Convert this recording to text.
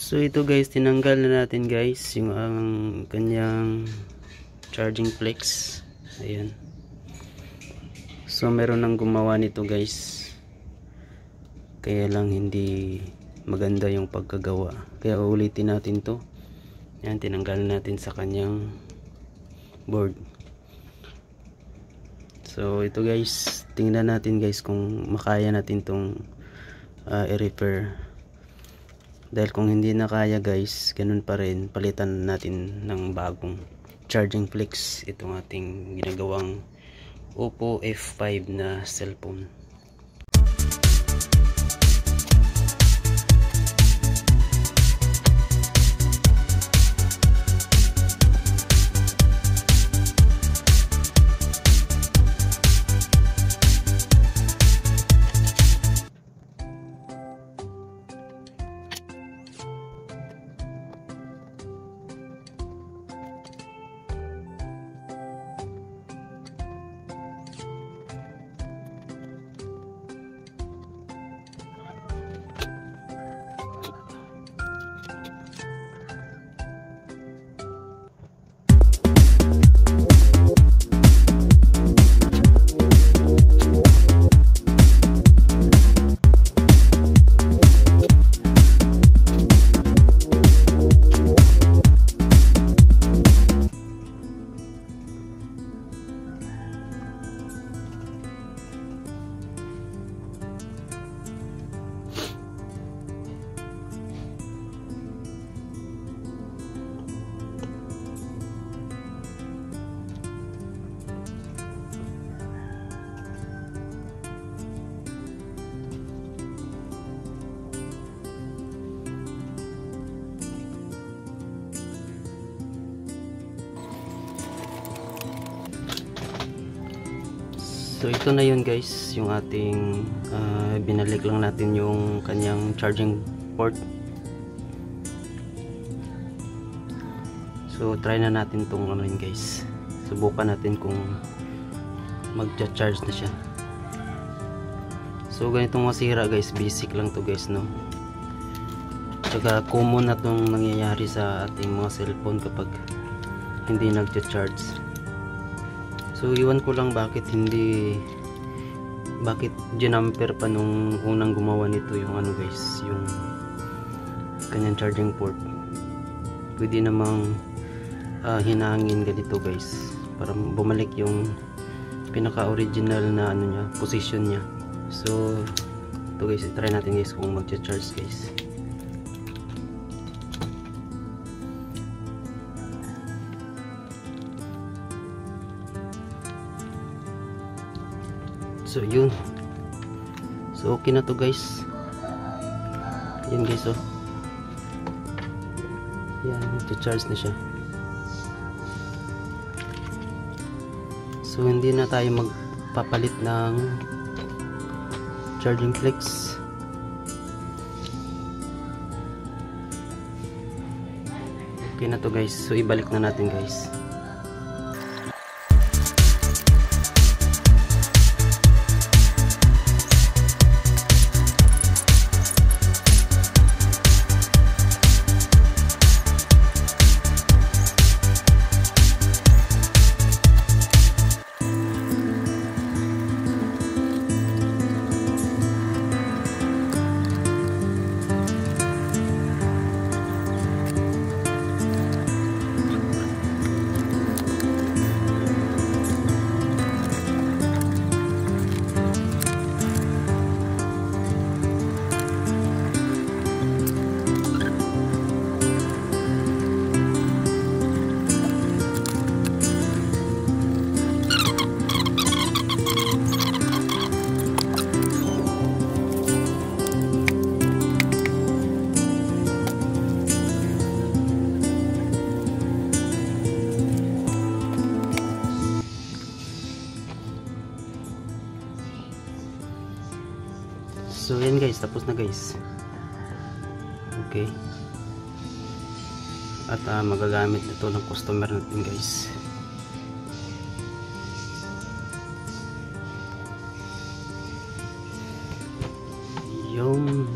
So ito guys, tinanggal na natin guys yung kanyang charging flex. Ayan. So meron nang gumawa nito guys, kaya lang hindi maganda yung pagkagawa, kaya ulitin natin to. Ayan, tinanggal natin sa kanyang board. So ito guys, tingnan natin guys kung makaya natin tong i-repair. Dahil kung hindi na kaya guys, ganun pa rin, palitan natin ng bagong charging flex itong ating ginagawang Oppo F5 na cellphone. So ito na yun guys, yung ating binalik lang natin yung kanyang charging port. So try na natin tong rin guys, subukan natin kung magcha-charge na siya. So ganitong masira guys, basic lang to guys, no. Tsaka common na tong nangyayari sa ating mga cellphone kapag hindi nagcha-charge. So iwan ko lang bakit ginamper pa nung unang gumawa nito yung guys, yung kanyang charging port. Pwede namang hinangin ganito guys, para bumalik yung pinaka original na niya, position niya. So ito guys, try natin guys kung magcha-charge guys. So yun, so okay na to guys. Yan guys, oh yan, nag-charge na siya. So hindi na tayo magpapalit ng charging flex. Okay na to guys, so ibalik na natin guys. So yan guys, tapos na guys. Okay. At magagamit ito ng customer natin guys. Yung